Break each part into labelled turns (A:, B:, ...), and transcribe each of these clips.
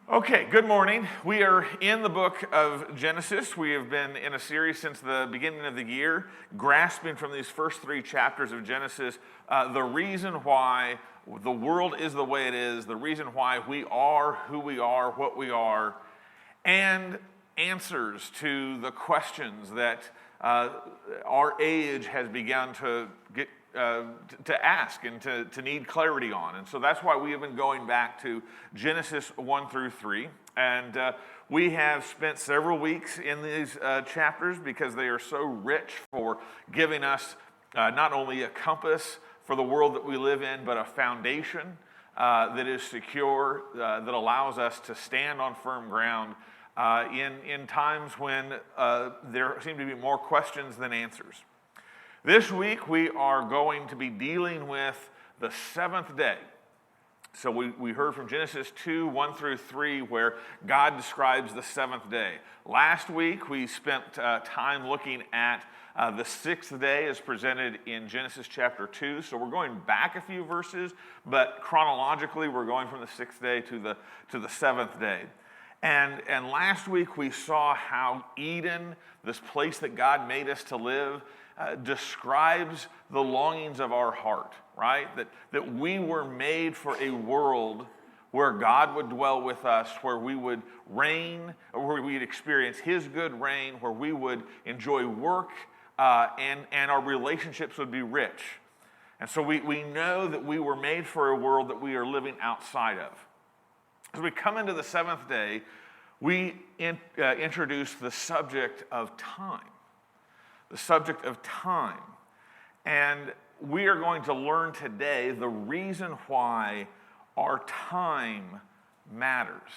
A: Okay, good morning. We are in the book of Genesis. We have been in a series since the beginning of the year, grasping from these first three chapters of Genesis the reason why the world is the way it is, the reason why we are who we are, what we are, and answers to the questions that our age has begun to get to ask and to need clarity on. And so that's why we have been going back to Genesis 1 through 3. And we have spent several weeks in these chapters because they are so rich for giving us not only a compass for the world that we live in, but a foundation that is secure, that allows us to stand on firm ground in times when there seem to be more questions than answers. This week, we are going to be dealing with the seventh day. So we heard from Genesis 2, 1 through 3, where God describes the seventh day. Last week, we spent time looking at the sixth day as presented in Genesis chapter 2. So we're going back a few verses, but chronologically, we're going from the sixth day to the seventh day. And last week, we saw how Eden, this place that God made us to live, describes the longings of our heart, right? That we were made for a world where God would dwell with us, where we would reign, or where we'd experience His good reign, where we would enjoy work, and our relationships would be rich. And so we know that we were made for a world that we are living outside of. As we come into the seventh day, we introduce the subject of time. The subject of time. And we are going to learn today the reason why our time matters.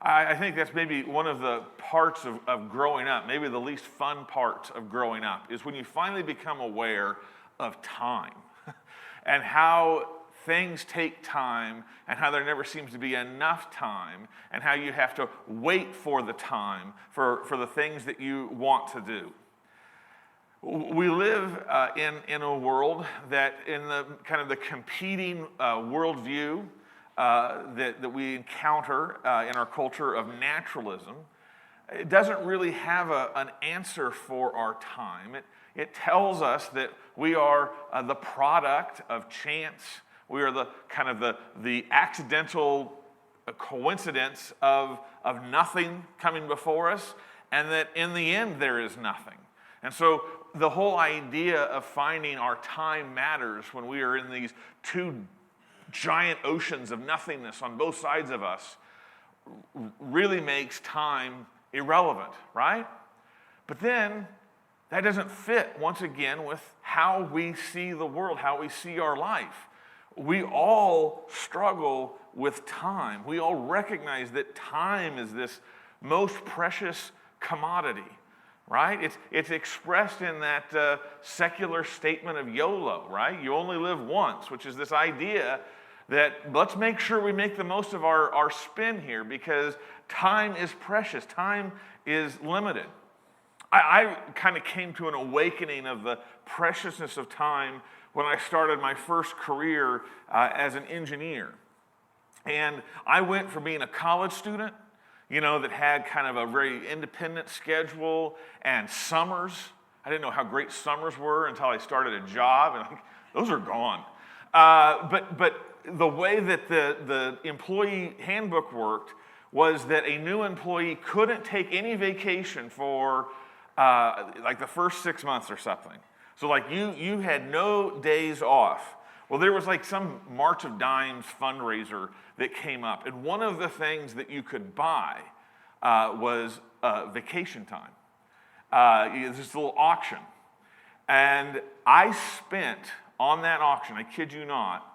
A: I think that's maybe one of the parts of growing up, maybe the least fun parts of growing up, is when you finally become aware of time and how things take time and how there never seems to be enough time and how you have to wait for the time for the things that you want to do. We live in a world that, in the kind of the competing worldview that we encounter in our culture of naturalism, it doesn't really have an answer for our time. It tells us that we are the product of chance. We are the kind of the accidental coincidence of nothing coming before us, and that in the end there is nothing. And so the whole idea of finding our time matters when we are in these two giant oceans of nothingness on both sides of us really makes time irrelevant, right? But then that doesn't fit, once again, with how we see the world, how we see our life. We all struggle with time. We all recognize that time is this most precious commodity. Right? It's expressed in that secular statement of YOLO, right? You only live once, which is this idea that let's make sure we make the most of our spin here because time is precious. Time is limited. I kind of came to an awakening of the preciousness of time when I started my first career as an engineer. And I went from being a college student, that had kind of a very independent schedule and summers. I didn't know how great summers were until I started a job, and those are gone. But the way that the employee handbook worked was that a new employee couldn't take any vacation for like the first 6 months or something. So like you had no days off. Well, there was like some March of Dimes fundraiser that came up, and one of the things that you could buy was vacation time. This little auction. And I spent on that auction, I kid you not,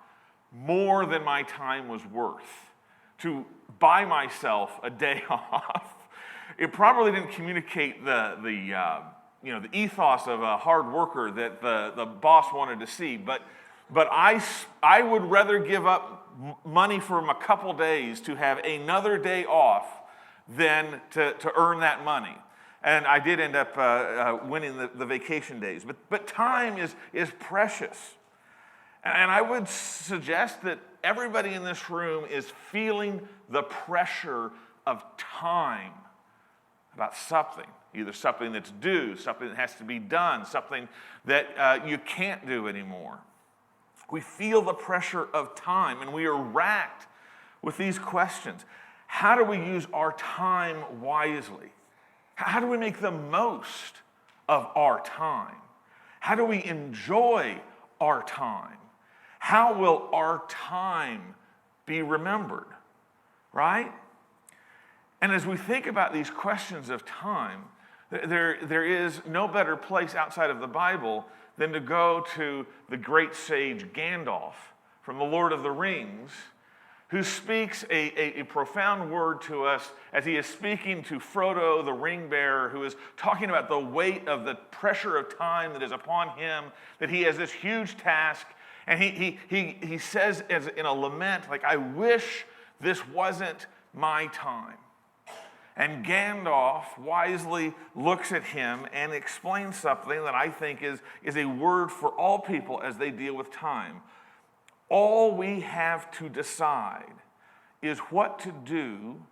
A: more than my time was worth to buy myself a day off. It probably didn't communicate the ethos of a hard worker that the boss wanted to see, but I would rather give up money for a couple days to have another day off than to earn that money. And I did end up winning the vacation days. But time is precious. And I would suggest that everybody in this room is feeling the pressure of time about something. Either something that's due, something that has to be done, something that you can't do anymore. We feel the pressure of time, and we are racked with these questions. How do we use our time wisely? How do we make the most of our time? How do we enjoy our time? How will our time be remembered? Right? And as we think about these questions of time, there is no better place outside of the Bible than to go to the great sage Gandalf from the Lord of the Rings, who speaks a profound word to us as he is speaking to Frodo, the ring bearer, who is talking about the weight of the pressure of time that is upon him, that he has this huge task. And he says as in a lament, like, I wish this wasn't my time. And Gandalf wisely looks at him and explains something that I think is a word for all people as they deal with time. All we have to decide is what to do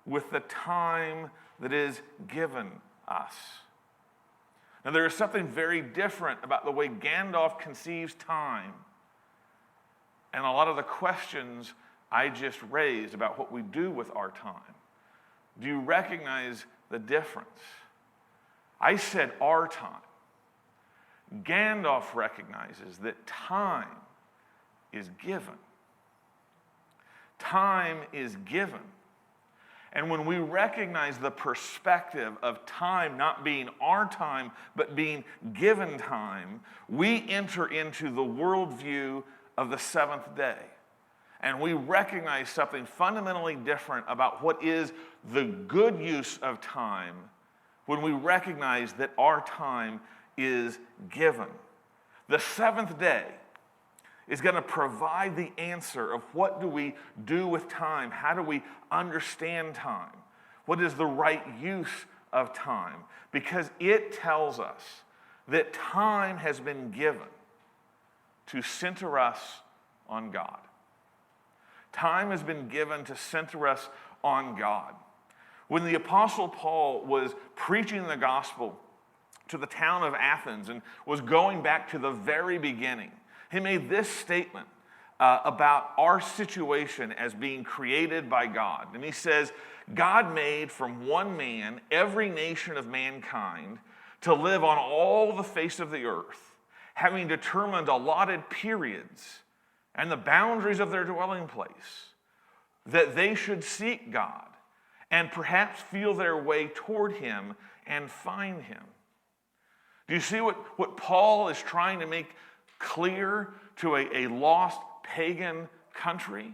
A: with the time that is given us. Now, there is something very different about the way Gandalf conceives time and a lot of the questions I just raised about what we do with our time. Do you recognize the difference? I said our time. Gandalf recognizes that time is given. Time is given. And when we recognize the perspective of time not being our time, but being given time, we enter into the worldview of the seventh day. And we recognize something fundamentally different about what is the good use of time when we recognize that our time is given. The seventh day is going to provide the answer of what do we do with time? How do we understand time? What is the right use of time? Because it tells us that time has been given to center us on God. Time has been given to center us on God. When the Apostle Paul was preaching the gospel to the town of Athens and was going back to the very beginning, he made this statement about our situation as being created by God. And he says, God made from one man every nation of mankind to live on all the face of the earth, having determined allotted periods and the boundaries of their dwelling place, that they should seek God and perhaps feel their way toward him and find him. Do you see what Paul is trying to make clear to a lost pagan country,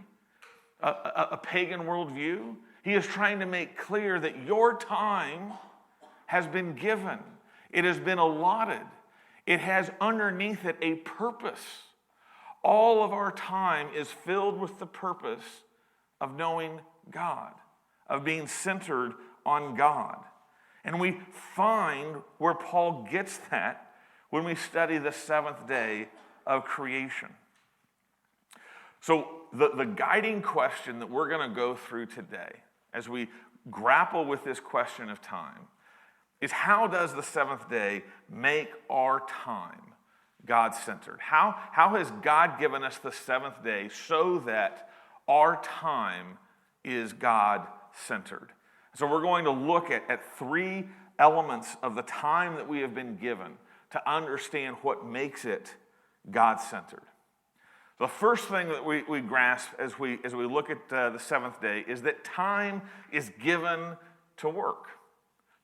A: a pagan worldview? He is trying to make clear that your time has been given. It has been allotted. It has underneath it a purpose. All of our time is filled with the purpose of knowing God, of being centered on God. And we find where Paul gets that when we study the seventh day of creation. So the guiding question that we're going to go through today as we grapple with this question of time is, how does the seventh day make our time God-centered? How has God given us the seventh day so that our time is God-centered? So we're going to look at three elements of the time that we have been given to understand what makes it God-centered. The first thing that we grasp as we look at the seventh day is that time is given to work.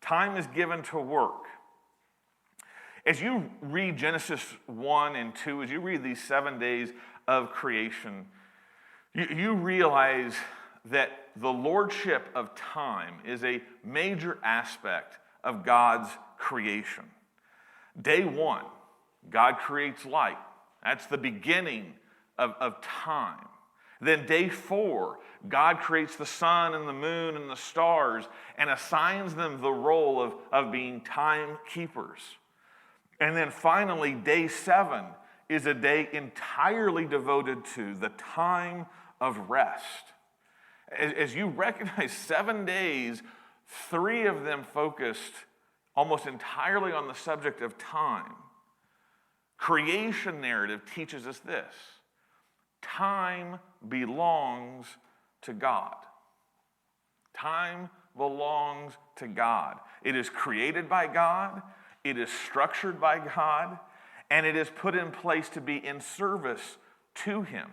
A: Time is given to work. As you read Genesis 1 and 2, as you read these 7 days of creation, you realize that the lordship of time is a major aspect of God's creation. Day 1, God creates light. That's the beginning of time. Then day 4, God creates the sun and the moon and the stars and assigns them the role of being timekeepers. And then finally, day 7 is a day entirely devoted to the time of rest. As you recognize 7 days, 3 of them focused almost entirely on the subject of time. Creation narrative teaches us this: time belongs to God. Time belongs to God. It is created by God, it is structured by God, and it is put in place to be in service to Him.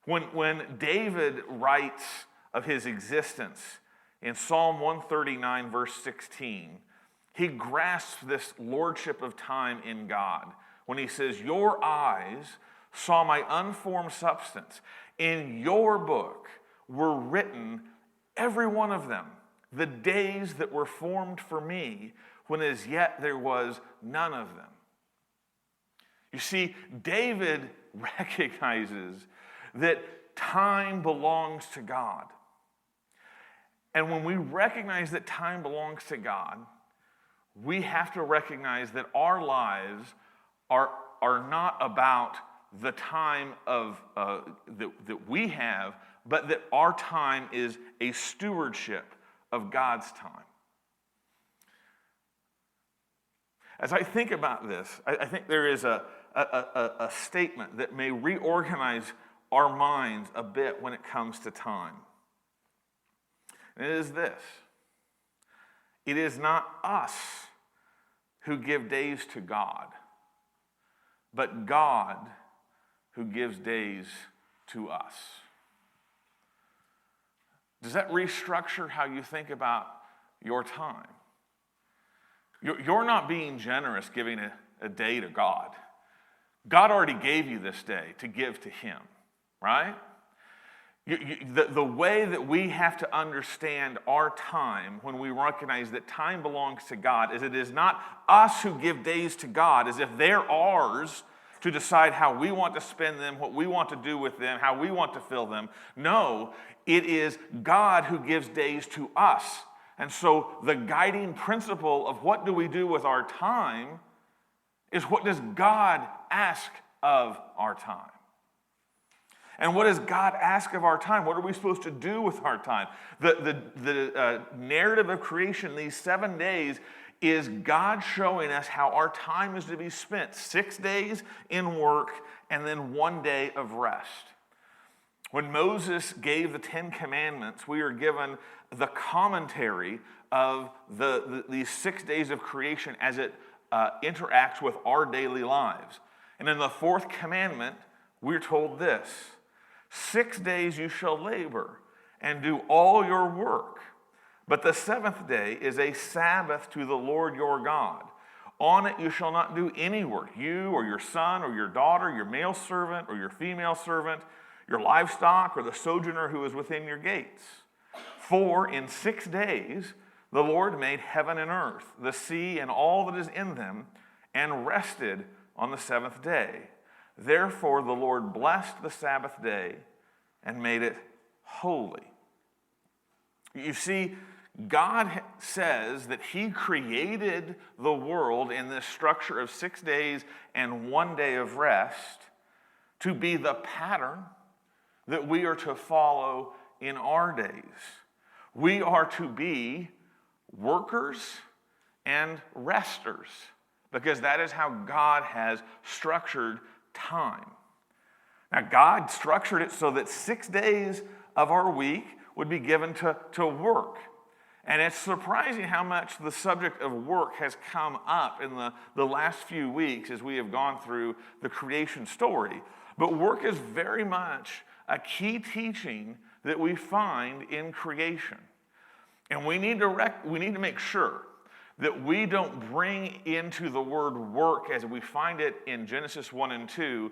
A: When David writes of his existence in Psalm 139, verse 16, he grasps this lordship of time in God when he says, "Your eyes saw my unformed substance. In your book were written, every one of them, the days that were formed for me, when as yet there was none of them." You see, David recognizes that time belongs to God. And when we recognize that time belongs to God, we have to recognize that our lives are not about the time that we have, but that our time is a stewardship of God's time. As I think about this, I think there is a statement that may reorganize our minds a bit when it comes to time. And it is this: it is not us who give days to God, but God who gives days to us. Does that restructure how you think about your time? You're not being generous giving a day to God. God already gave you this day to give to Him, right? The way that we have to understand our time when we recognize that time belongs to God is it is not us who give days to God as if they're ours to decide how we want to spend them, what we want to do with them, how we want to fill them. No, it is God who gives days to us. And so the guiding principle of what do we do with our time is, what does God ask of our time? And what does God ask of our time? What are we supposed to do with our time? The narrative of creation, these 7 days, is God showing us how our time is to be spent. 6 days in work and then 1 day of rest. When Moses gave the 10 Commandments, we are given the commentary of these 6 days of creation as it interacts with our daily lives. And in the 4th commandment, we're told this: 6 days you shall labor and do all your work, but the 7th day is a Sabbath to the Lord your God. On it you shall not do any work, you or your son or your daughter, your male servant or your female servant, your livestock or the sojourner who is within your gates. For in 6 days the Lord made heaven and earth, the sea and all that is in them, and rested on the 7th day. Therefore the Lord blessed the Sabbath day and made it holy. You see, God says that He created the world in this structure of 6 days and 1 day of rest to be the pattern that we are to follow in our days. We are to be workers and resters, because that is how God has structured time. Now, God structured it so that 6 days of our week would be given to work. And it's surprising how much the subject of work has come up in the last few weeks as we have gone through the creation story. But work is very much a key teaching that we find in creation. And we need to make sure that we don't bring into the word work, as we find it in Genesis 1 and 2,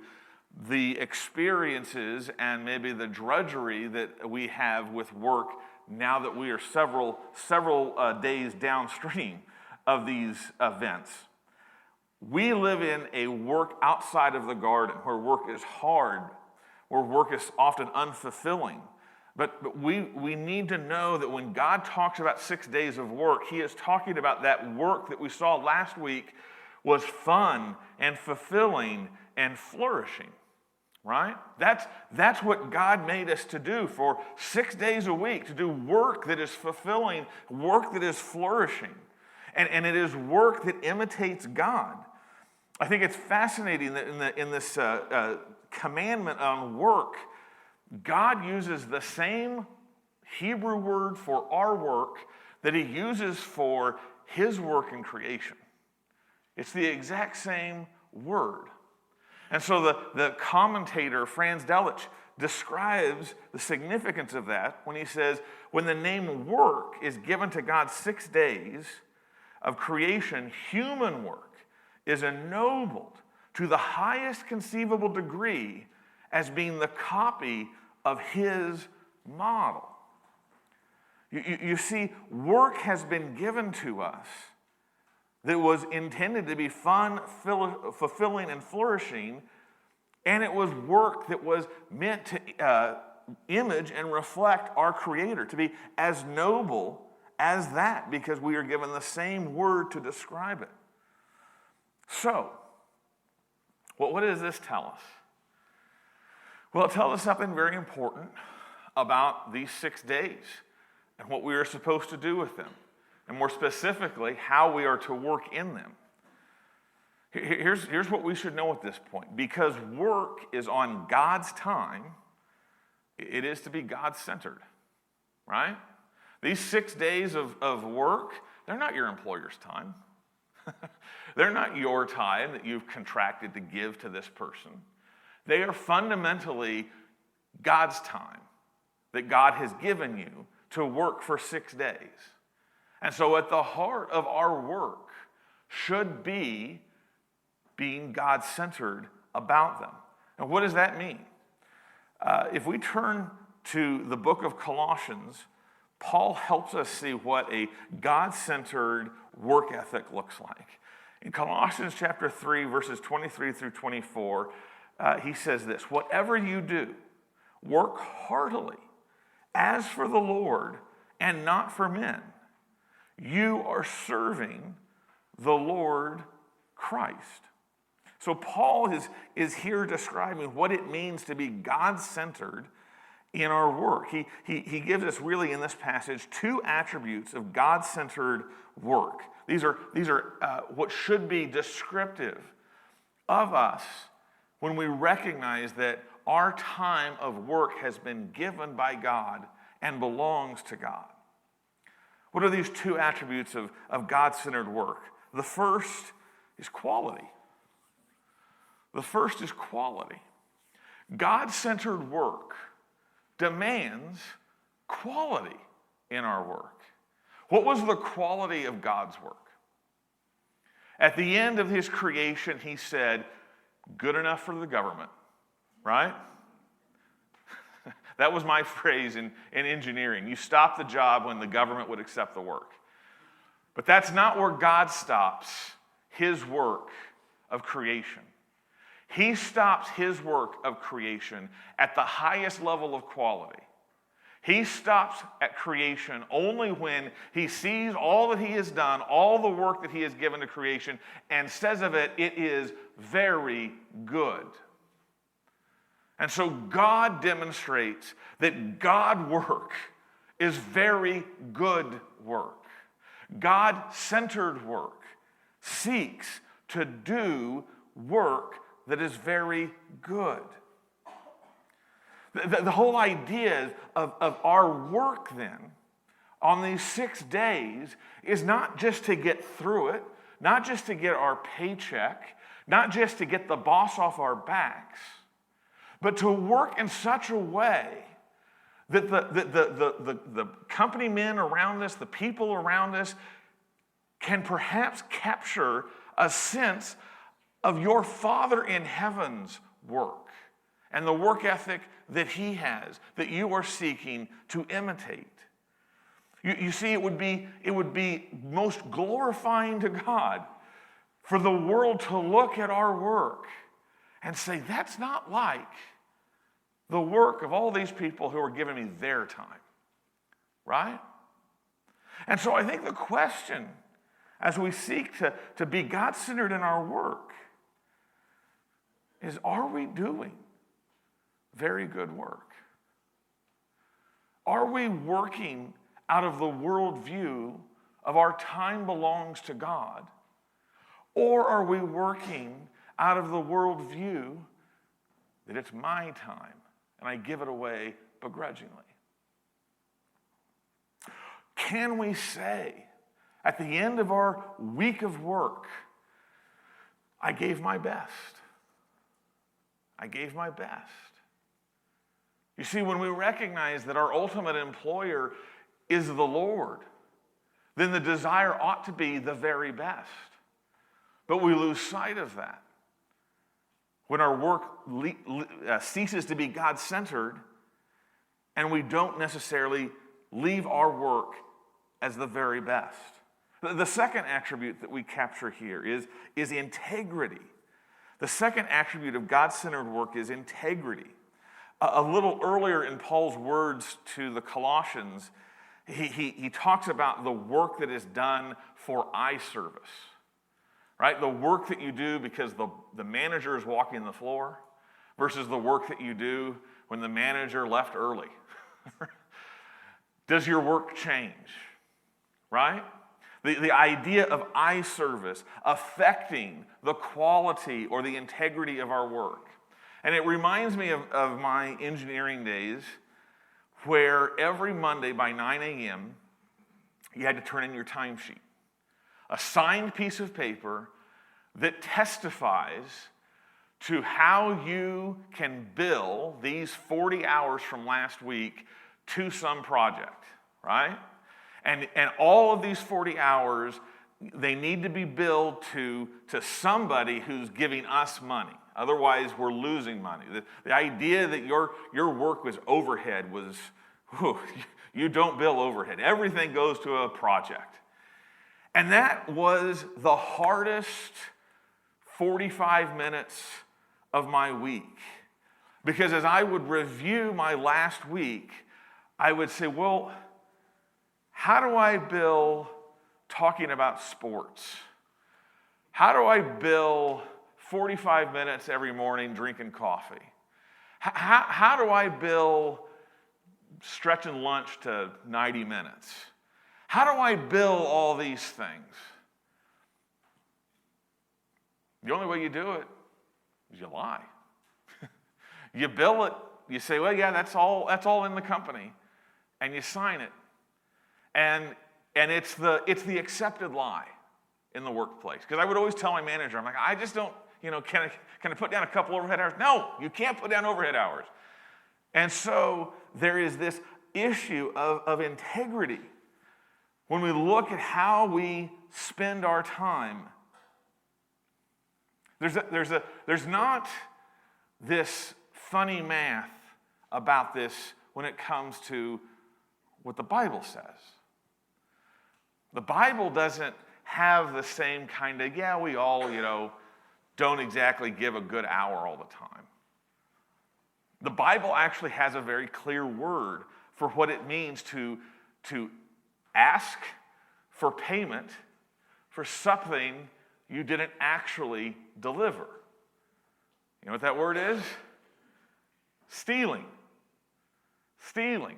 A: the experiences and maybe the drudgery that we have with work now that we are several days downstream of these events. We live in a work outside of the garden where work is hard, where work is often unfulfilling. But we need to know that when God talks about 6 days of work, He is talking about that work that we saw last week was fun and fulfilling and flourishing. right? That's what God made us to do for 6 days a week, to do work that is fulfilling, work that is flourishing. And it is work that imitates God. I think it's fascinating that in this commandment on work, God uses the same Hebrew word for our work that he uses for his work in creation. It's the exact same word. And so the commentator, Franz Delitzsch, describes the significance of that when he says, when the name work is given to God 6 days of creation, human work is ennobled to the highest conceivable degree as being the copy of his model. You see, work has been given to us that was intended to be fun, fulfilling, and flourishing, and it was work that was meant to image and reflect our Creator, to be as noble as that, because we are given the same word to describe it. So, what does this tell us? Well, it tells us something very important about these 6 days and what we are supposed to do with them, and more specifically, how we are to work in them. Here's what we should know at this point. Because work is on God's time, it is to be God-centered, right? These 6 days of work, they're not your employer's time. They're not your time that you've contracted to give to this person. They are fundamentally God's time that God has given you to work for 6 days. And so at the heart of our work should be being God-centered about them. And what does that mean? If we turn to the book of Colossians, Paul helps us see what a God-centered work ethic looks like. In Colossians chapter 3, verses 23 through 24, he says this, "Whatever you do, work heartily, as for the Lord and not for men. You are serving the Lord Christ." So Paul is here describing what it means to be God-centered in our work. He gives us really in this passage 2 attributes of God-centered work. These are what should be descriptive of us when we recognize that our time of work has been given by God and belongs to God. What are these 2 attributes of God-centered work? The first is quality. The first is quality. God-centered work demands quality in our work. What was the quality of God's work? At the end of his creation, he said, good enough for the government, right? That was my phrase in engineering. You stop the job when the government would accept the work. But that's not where God stops his work of creation. He stops his work of creation at the highest level of quality. He stops at creation only when he sees all that he has done, all the work that he has given to creation, and says of it, it is very good. And so God demonstrates that God work is very good work. God-centered work seeks to do work that is very good. The whole idea of our work then on these 6 days is not just to get through it, not just to get our paycheck, not just to get the boss off our backs, but to work in such a way that the company men around us, the people around us, can perhaps capture a sense of your Father in heaven's work and the work ethic that he has, that you are seeking to imitate. You see, it would be most glorifying to God for the world to look at our work and say, that's not like the work of all these people who are giving me their time, right? And so I think the question, as we seek to be God-centered in our work, is, are we doing very good work? Are we working out of the worldview of our time belongs to God? Or are we working out of the worldview that it's my time and I give it away begrudgingly? Can we say at the end of our week of work, I gave my best? I gave my best. You see, when we recognize that our ultimate employer is the Lord, then the desire ought to be the very best. But we lose sight of that. When our work ceases to be God-centered, and we don't necessarily leave our work as the very best. The second attribute that we capture here is integrity. The second attribute of God-centered work is integrity. A little earlier in Paul's words to the Colossians, he talks about the work that is done for eye service. Right? The work that you do because the manager is walking the floor versus the work that you do when the manager left early. Does your work change? Right? The idea of eye service affecting the quality or the integrity of our work. And it reminds me of my engineering days where every Monday by 9 a.m. you had to turn in your timesheet. A signed piece of paper that testifies to how you can bill these 40 hours from last week to some project, right? And all of these 40 hours, they need to be billed to somebody who's giving us money. Otherwise, we're losing money. The idea that your work was overhead was, you don't bill overhead. Everything goes to a project. And that was the hardest 45 minutes of my week. Because as I would review my last week, I would say, well, how do I bill talking about sports? How do I bill 45 minutes every morning drinking coffee? How do I bill stretching lunch to 90 minutes? How do I bill all these things? The only way you do it is you lie. You bill it, you say, well, yeah, that's all in the company, and you sign it. And it's the accepted lie in the workplace. Because I would always tell my manager, I'm like, I just don't, can I put down a couple overhead hours? No, you can't put down overhead hours. And so there is this issue of integrity. When we look at how we spend our time, there's not this funny math about this when it comes to what the Bible says. The Bible doesn't have the same kind of, we all, don't exactly give a good hour all the time. The Bible actually has a very clear word for what it means to ask for payment for something you didn't actually deliver. You know what that word is? Stealing. Stealing.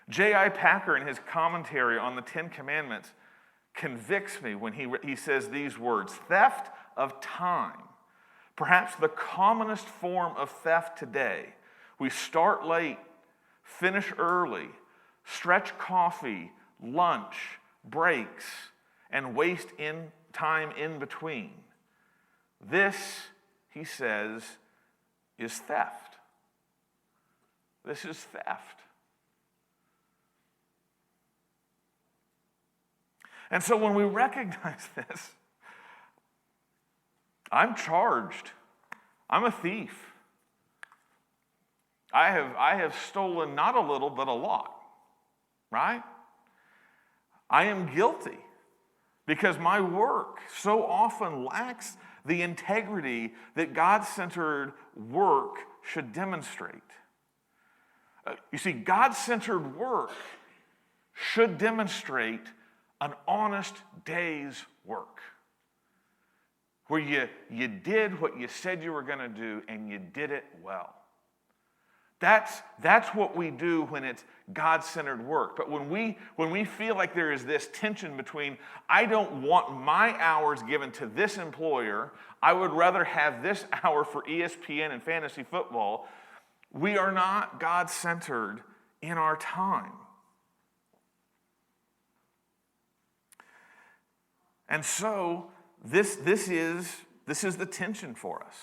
A: J.I. Packer, in his commentary on the Ten Commandments, convicts me when he says these words: theft of time, perhaps the commonest form of theft today. We start late, finish early, stretch coffee, lunch, breaks, and waste time in between. This, he says, is theft. This is theft. And so when we recognize this, I'm charged. I'm a thief. I have stolen not a little, but a lot, right? I am guilty because my work so often lacks the integrity that God-centered work should demonstrate. You see, God-centered work should demonstrate an honest day's work where you did what you said you were going to do and you did it well. That's what we do when it's God-centered work. But when we feel like there is this tension between, I don't want my hours given to this employer, I would rather have this hour for ESPN and fantasy football, we are not God-centered in our time. And so this is the tension for us.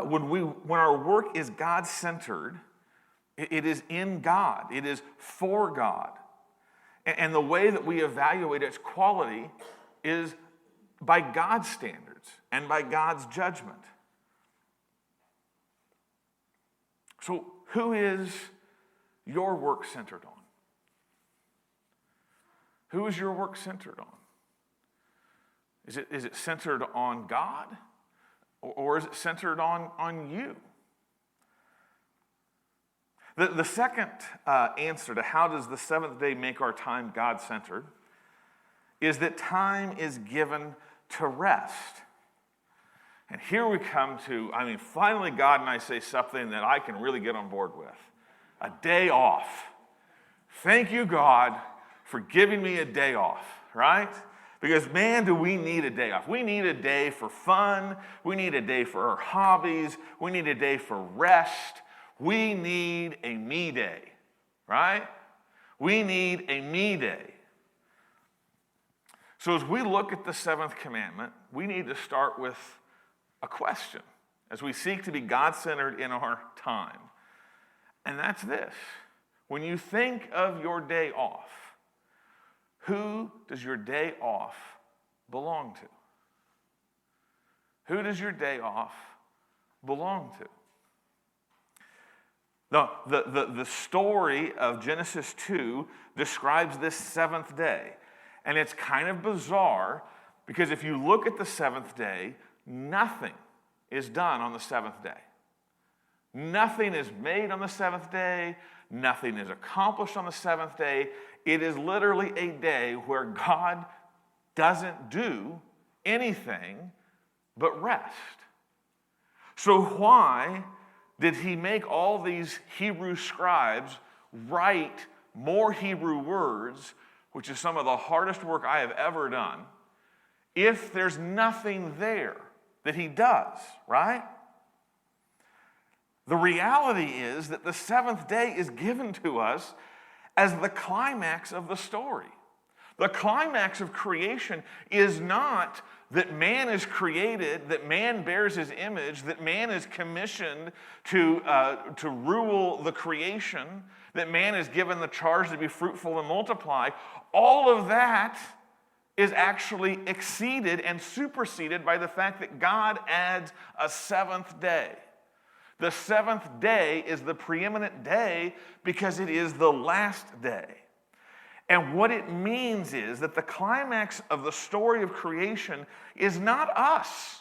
A: When our work is God-centered, it is in God. It is for God. And the way that we evaluate its quality is by God's standards and by God's judgment. So who is your work centered on? Who is your work centered on? Is it centered on God? Or is it centered on you? The second answer to how does the seventh day make our time God-centered is that time is given to rest. And here we come to, finally God and I say something that I can really get on board with. A day off. Thank you, God, for giving me a day off, right? Because, man, do we need a day off. We need a day for fun. We need a day for our hobbies. We need a day for rest. We need a me day, right? We need a me day. So as we look at the seventh commandment, we need to start with a question as we seek to be God-centered in our time. And that's this. When you think of your day off, who does your day off belong to? Who does your day off belong to? The story of Genesis 2 describes this seventh day. And it's kind of bizarre because if you look at the seventh day, nothing is done on the seventh day. Nothing is made on the seventh day. Nothing is accomplished on the seventh day. It is literally a day where God doesn't do anything but rest. So why did he make all these Hebrew scribes write more Hebrew words, which is some of the hardest work I have ever done, if there's nothing there that he does, right? The reality is that the seventh day is given to us as the climax of the story. The climax of creation is not that man is created, that man bears his image, that man is commissioned to rule the creation, that man is given the charge to be fruitful and multiply. All of that is actually exceeded and superseded by the fact that God adds a seventh day. The seventh day is the preeminent day because it is the last day. And what it means is that the climax of the story of creation is not us.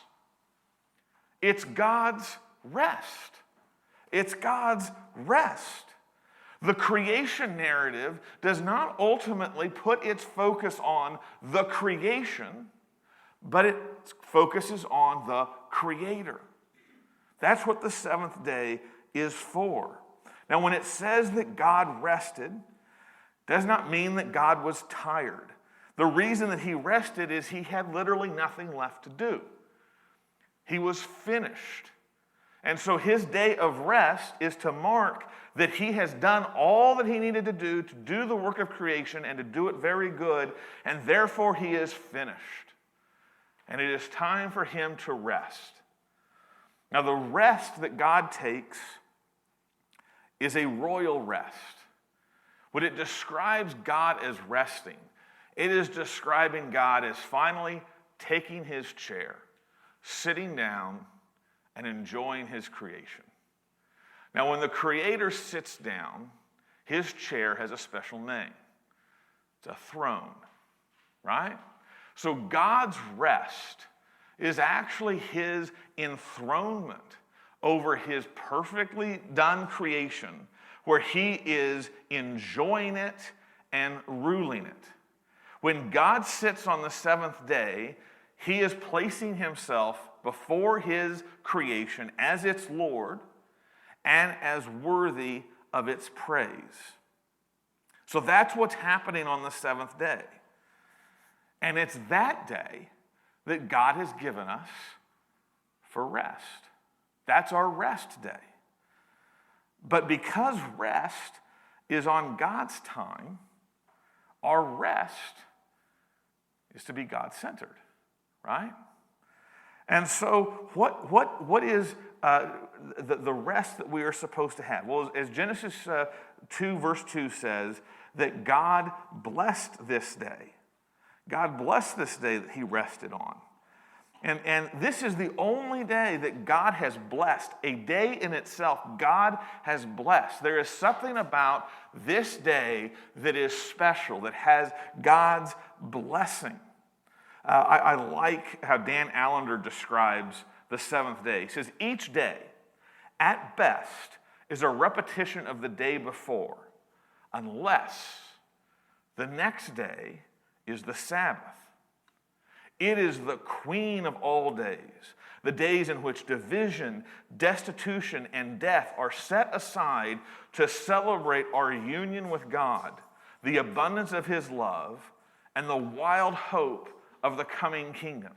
A: It's God's rest. It's God's rest. The creation narrative does not ultimately put its focus on the creation, but it focuses on the Creator. That's what the seventh day is for. Now, when it says that God rested, does not mean that God was tired. The reason that he rested is he had literally nothing left to do. He was finished. And so his day of rest is to mark that he has done all that he needed to do the work of creation and to do it very good, and therefore he is finished. And it is time for him to rest. Now, the rest that God takes is a royal rest. When it describes God as resting, it is describing God as finally taking his chair, sitting down, and enjoying his creation. Now, when the Creator sits down, his chair has a special name. It's a throne, right? So God's rest is actually his enthronement over his perfectly done creation, where he is enjoying it and ruling it. When God sits on the seventh day, he is placing himself before his creation as its Lord, and as worthy of its praise. So that's what's happening on the seventh day. And it's that day that God has given us for rest. That's our rest day. But because rest is on God's time, our rest is to be God-centered, right? And so what is the rest that we are supposed to have? Well, as Genesis 2 verse 2 says, that God blessed this day. God blessed this day that he rested on. And this is the only day that God has blessed, a day in itself God has blessed. There is something about this day that is special, that has God's blessing. I like how Dan Allender describes the seventh day. He says, each day, at best, is a repetition of the day before, unless the next day is the Sabbath. It is the queen of all days, the days in which division, destitution, and death are set aside to celebrate our union with God, the abundance of his love, and the wild hope of the coming kingdom.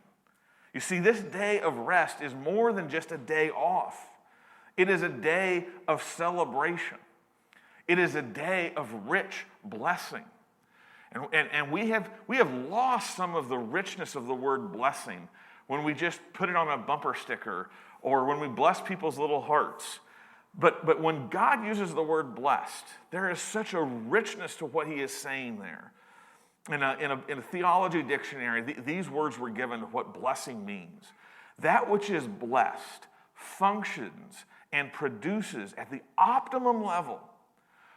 A: You see, this day of rest is more than just a day off. It is a day of celebration. It is a day of rich blessing. And we have lost some of the richness of the word blessing when we just put it on a bumper sticker or when we bless people's little hearts. But when God uses the word blessed, there is such a richness to what he is saying there. In a theology dictionary, these words were given to what blessing means. That which is blessed functions and produces at the optimum level,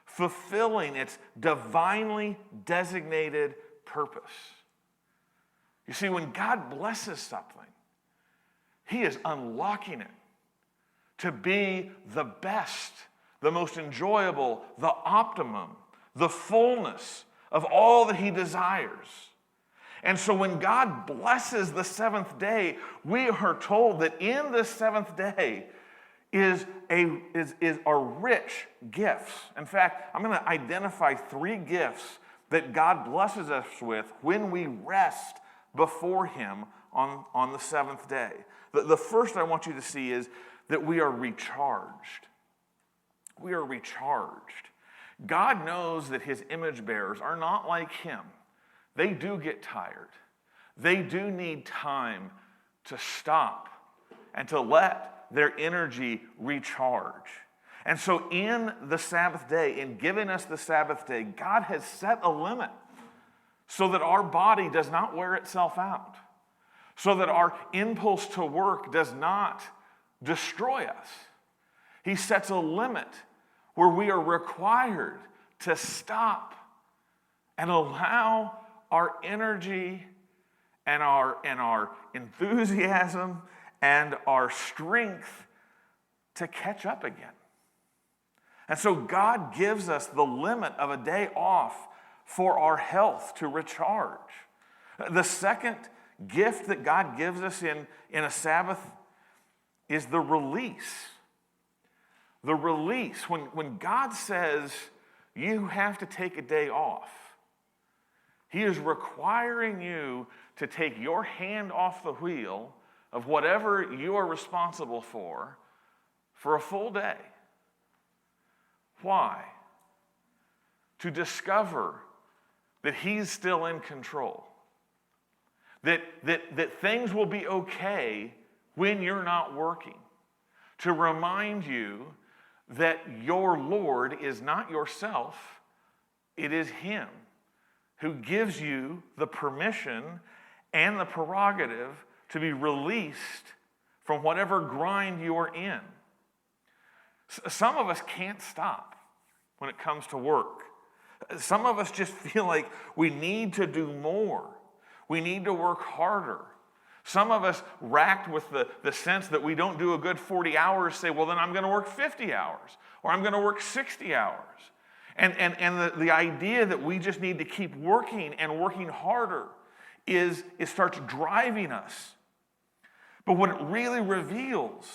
A: fulfilling its divinely designated purpose. You see, when God blesses something, he is unlocking it to be the best, the most enjoyable, the optimum, the fullness of all that he desires. And so when God blesses the seventh day, we are told that in the seventh day are rich gifts. In fact, I'm going to identify 3 gifts that God blesses us with when we rest before him on the seventh day. The first I want you to see is that we are recharged. We are recharged. God knows that his image bearers are not like him. They do get tired. They do need time to stop and to let their energy recharge. And so in the Sabbath day, in giving us the Sabbath day, God has set a limit so that our body does not wear itself out, so that our impulse to work does not destroy us. He sets a limit where we are required to stop and allow our energy and our enthusiasm and our strength to catch up again. And so God gives us the limit of a day off for our health to recharge. The second gift that God gives us in a Sabbath is the release. The release. When God says you have to take a day off, he is requiring you to take your hand off the wheel of whatever you are responsible for a full day. Why? To discover that he's still in control. That things will be okay when you're not working. To remind you that your Lord is not yourself, it is him who gives you the permission and the prerogative to be released from whatever grind you're in. Some of us can't stop when it comes to work. Some of us just feel like we need to do more. We need to work harder. Some of us, racked with the sense that we don't do a good 40 hours, say, well, then I'm going to work 50 hours, or I'm going to work 60 hours. And the idea that we just need to keep working and working harder it starts driving us. But what it really reveals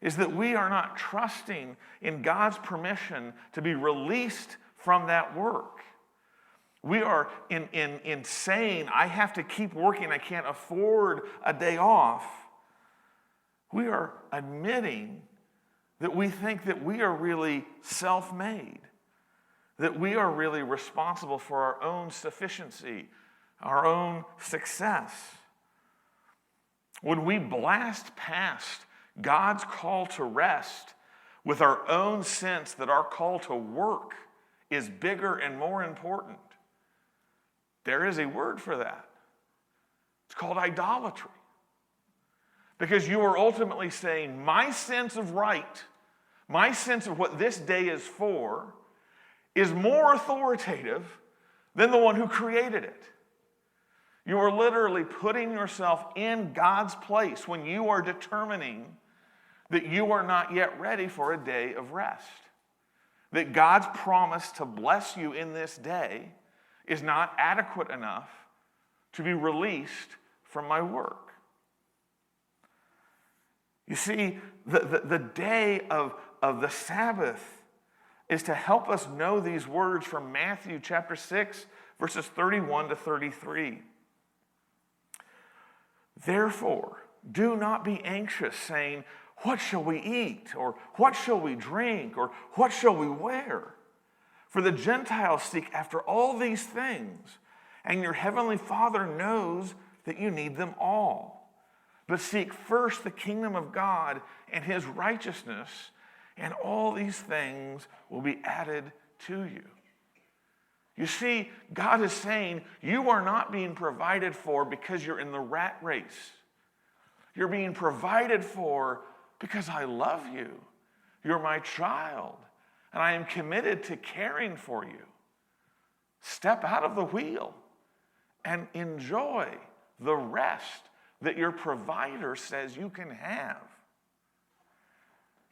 A: is that we are not trusting in God's permission to be released from that work. We are in saying, I have to keep working, I can't afford a day off. We are admitting that we think that we are really self-made, that we are really responsible for our own sufficiency, our own success. When we blast past God's call to rest with our own sense that our call to work is bigger and more important, there is a word for that. It's called idolatry. Because you are ultimately saying, my sense of right, my sense of what this day is for, is more authoritative than the one who created it. You are literally putting yourself in God's place when you are determining that you are not yet ready for a day of rest. That God's promise to bless you in this day is not adequate enough to be released from my work. You see, the day of the Sabbath is to help us know these words from Matthew chapter 6, verses 31 to 33. Therefore, do not be anxious, saying, what shall we eat? Or what shall we drink? Or what shall we wear? For the Gentiles seek after all these things, and your heavenly Father knows that you need them all. But seek first the kingdom of God and his righteousness, and all these things will be added to you. You see, God is saying you are not being provided for because you're in the rat race. You're being provided for because I love you. You're my child, and I am committed to caring for you. Step out of the wheel and enjoy the rest that your provider says you can have.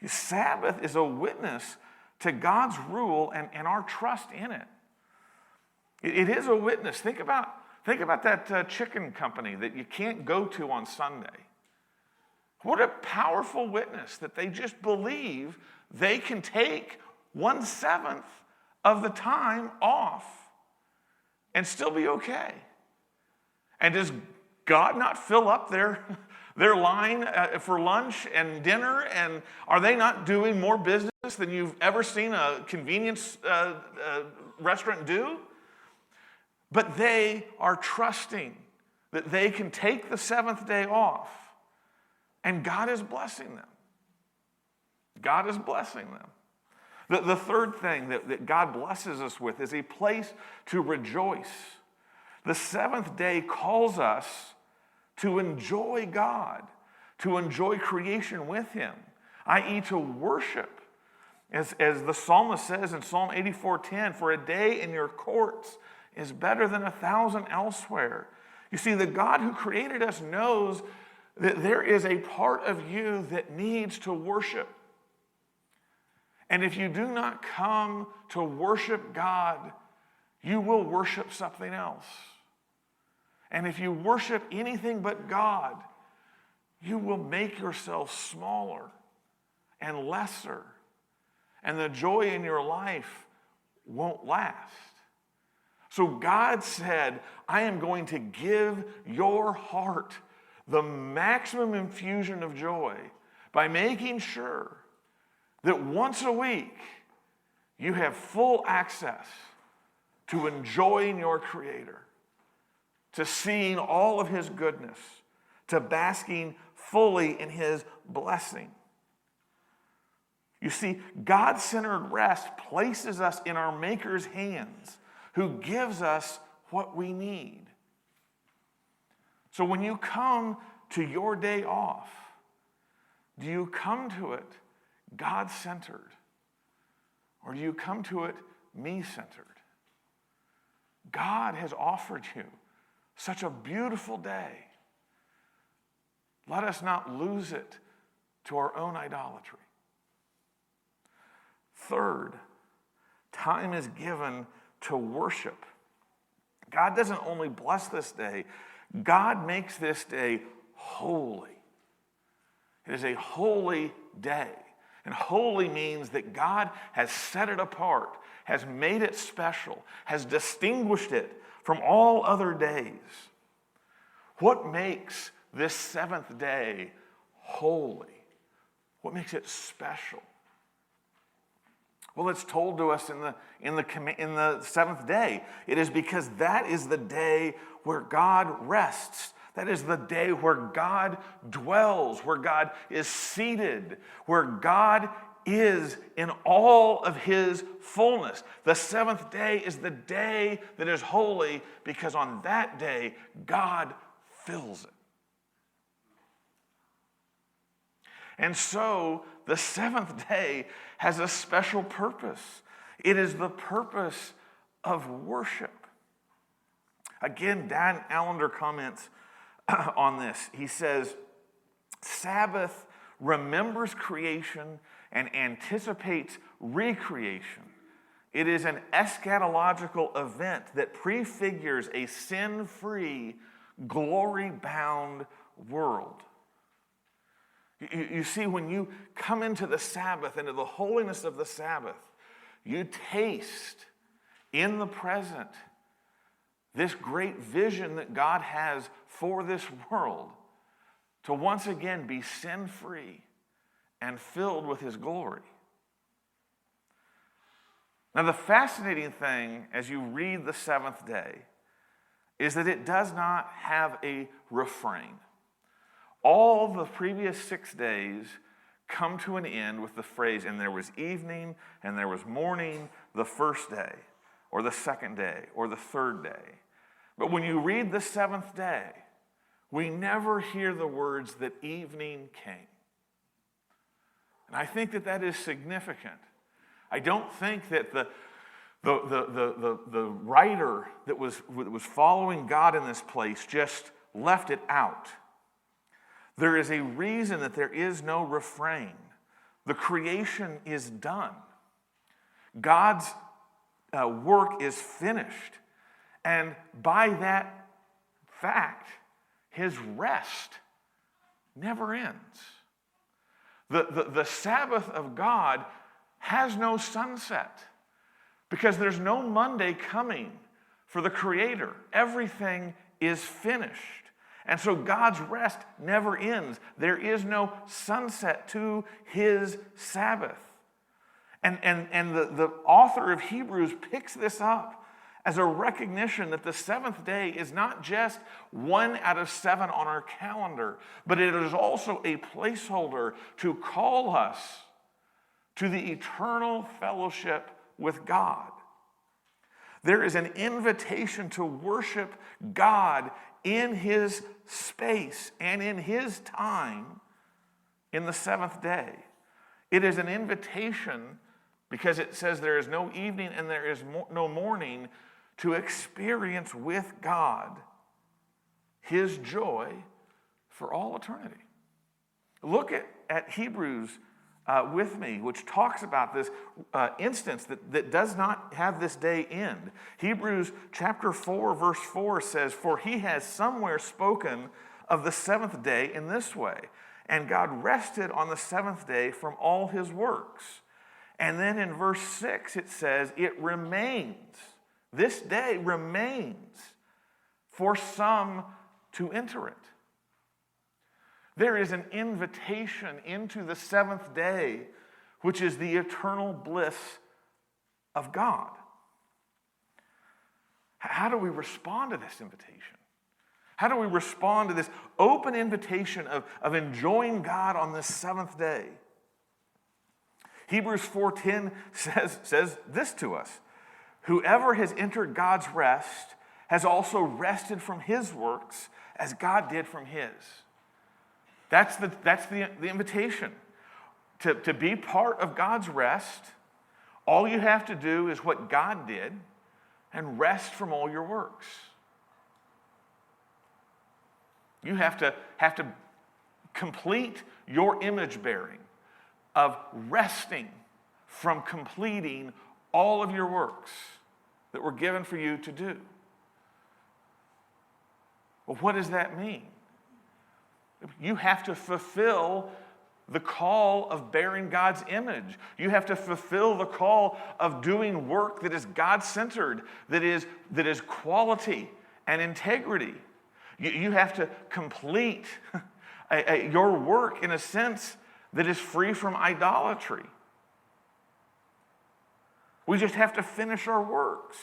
A: Sabbath is a witness to God's rule and our trust in it. It is a witness. Think about that chicken company that you can't go to on Sunday. What a powerful witness that they just believe they can take 1/7 of the time off and still be okay. And does God not fill up their line for lunch and dinner? And are they not doing more business than you've ever seen a convenience restaurant do? But they are trusting that they can take the 7th day off, and God is blessing them. God is blessing them. The third thing that God blesses us with is a place to rejoice. The 7th day calls us to enjoy God, to enjoy creation with him, i.e. to worship. As the psalmist says in Psalm 84:10, for a day in your courts is better than 1,000 elsewhere. You see, the God who created us knows that there is a part of you that needs to worship. And if you do not come to worship God, you will worship something else. And if you worship anything but God, you will make yourself smaller and lesser. And the joy in your life won't last. So God said, I am going to give your heart the maximum infusion of joy by making sure that once a week you have full access to enjoying your Creator, to seeing all of his goodness, to basking fully in his blessing. You see, God-centered rest places us in our Maker's hands, who gives us what we need. So when you come to your day off, do you come to it God-centered? Or do you come to it me-centered? God has offered you such a beautiful day. Let us not lose it to our own idolatry. Third, time is given to worship. God doesn't only bless this day, God makes this day holy. It is a holy day. And holy means that God has set it apart, has made it special, has distinguished it from all other days. What makes this seventh day holy? What makes it special? Well, it's told to us in the seventh day. It is because that is the day where God rests. That is the day where God dwells, where God is seated, where God is in all of his fullness. The seventh day is the day that is holy because on that day, God fills it. And so, the seventh day has a special purpose. It is the purpose of worship. Again, Dan Allender comments on this. He says, Sabbath remembers creation and anticipates recreation. It is an eschatological event that prefigures a sin-free, glory-bound world. You see, when you come into the Sabbath, into the holiness of the Sabbath, you taste in the present this great vision that God has for this world to once again be sin-free and filled with his glory. Now, the fascinating thing as you read the seventh day is that it does not have a refrain. All the previous 6 days come to an end with the phrase, and there was evening, and there was morning the first day, or the second day, or the third day. But when you read the seventh day, we never hear the words that evening came. And I think that that is significant. I don't think that the writer that was following God in this place just left it out. There is a reason that there is no refrain. The creation is done. God's work is finished. And by that fact, his rest never ends. The Sabbath of God has no sunset because there's no Monday coming for the Creator. Everything is finished. And so God's rest never ends. There is no sunset to his Sabbath. And the author of Hebrews picks this up as a recognition that the seventh day is not just 1 out of 7 on our calendar, but it is also a placeholder to call us to the eternal fellowship with God. There is an invitation to worship God in his space and in his time in the seventh day. It is an invitation because it says there is no evening and there is no morning to experience with God his joy for all eternity. Look at Hebrews with me, which talks about this instance that does not have this day end. Hebrews chapter 4, verse 4 says, "For he has somewhere spoken of the seventh day in this way, and God rested on the seventh day from all his works." And then in verse 6 it says, "It remains, this day remains for some to enter it." There is an invitation into the seventh day, which is the eternal bliss of God. How do we respond to this invitation? How do we respond to this open invitation of enjoying God on this seventh day? Hebrews 4:10 says this to us: "Whoever has entered God's rest has also rested from his works as God did from his." That's the invitation. To be part of God's rest, all you have to do is what God did and rest from all your works. You have to complete your image bearing of resting from completing all of your works that were given for you to do. Well, what does that mean? You have to fulfill the call of bearing God's image. You have to fulfill the call of doing work that is God-centered, that is quality and integrity. You have to complete your work in a sense that is free from idolatry. We just have to finish our works.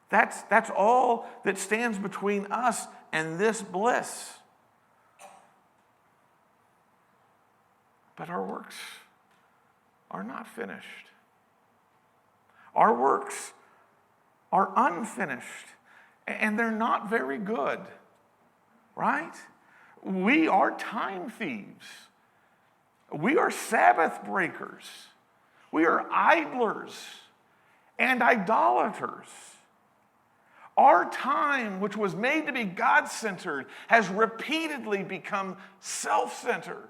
A: That's all that stands between us and this bliss. But our works are not finished. Our works are unfinished, and they're not very good, right? We are time thieves. We are Sabbath breakers. We are idlers and idolaters. Our time, which was made to be God-centered, has repeatedly become self-centered.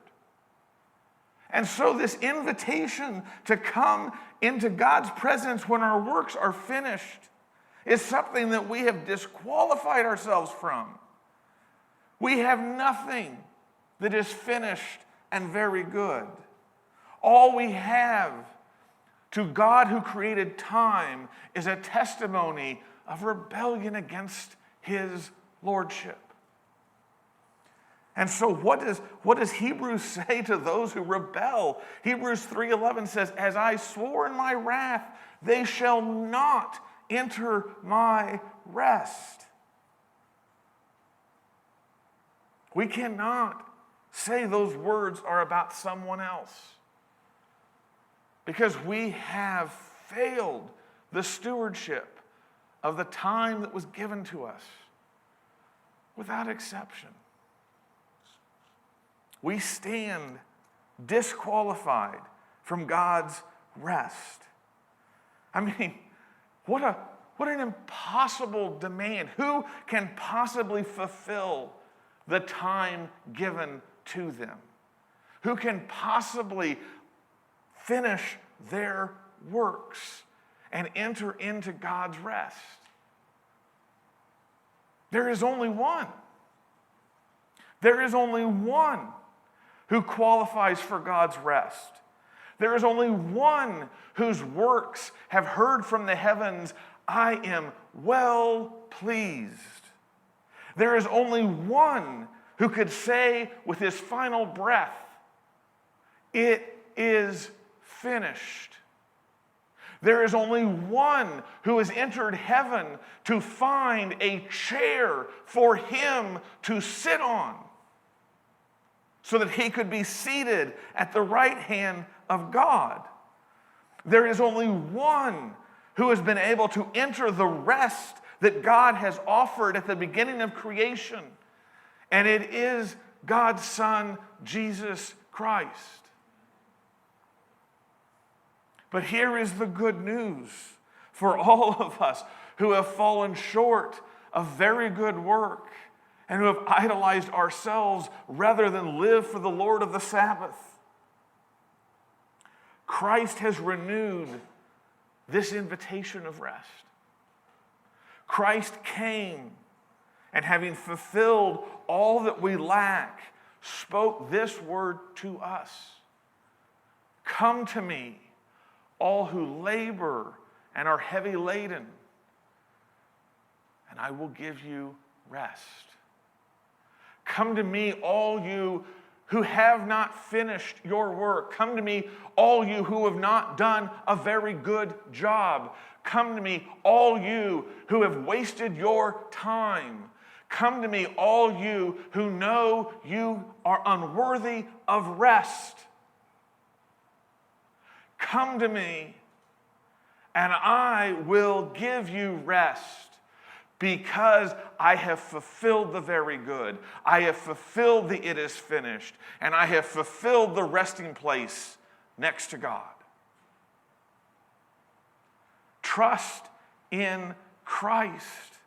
A: And so this invitation to come into God's presence when our works are finished is something that we have disqualified ourselves from. We have nothing that is finished and very good. All we have to God who created time is a testimony of rebellion against his lordship. And so what does Hebrews say to those who rebel? Hebrews 3:11 says, "As I swore in my wrath, they shall not enter my rest." We cannot say those words are about someone else, because we have failed the stewardship of the time that was given to us without exception. We stand disqualified from God's rest. I mean, what an impossible demand. Who can possibly fulfill the time given to them? Who can possibly finish their works and enter into God's rest? There is only one. There is only one who qualifies for God's rest. There is only one whose works have heard from the heavens, "I am well pleased." There is only one who could say with his final breath, "It is finished." There is only one who has entered heaven to find a chair for him to sit on, so that he could be seated at the right hand of God. There is only one who has been able to enter the rest that God has offered at the beginning of creation, and it is God's Son, Jesus Christ. But here is the good news for all of us who have fallen short of very good work and who have idolized ourselves rather than live for the Lord of the Sabbath. Christ has renewed this invitation of rest. Christ came, and having fulfilled all that we lack, spoke this word to us: "Come to me, all who labor and are heavy laden, and I will give you rest. Come to me, all you who have not finished your work. Come to me, all you who have not done a very good job. Come to me, all you who have wasted your time. Come to me, all you who know you are unworthy of rest. Come to me, and I will give you rest. Because I have fulfilled the very good. I have fulfilled the it is finished. And I have fulfilled the resting place next to God." Trust in Christ,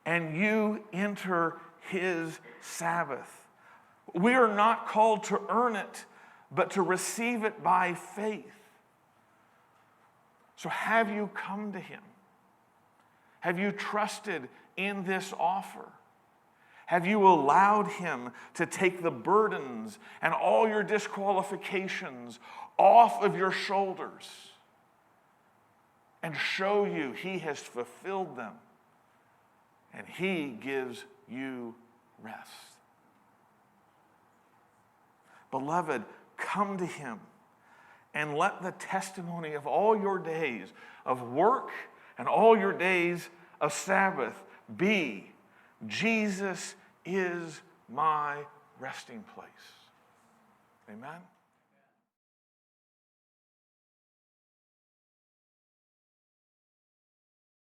A: and you enter his Sabbath. We are not called to earn it, but to receive it by faith. So have you come to him? Have you trusted in this offer? Have you allowed him to take the burdens and all your disqualifications off of your shoulders and show you he has fulfilled them and he gives you rest? Beloved, come to him and let the testimony of all your days of work and all your days of Sabbath be, Jesus is my resting place. Amen?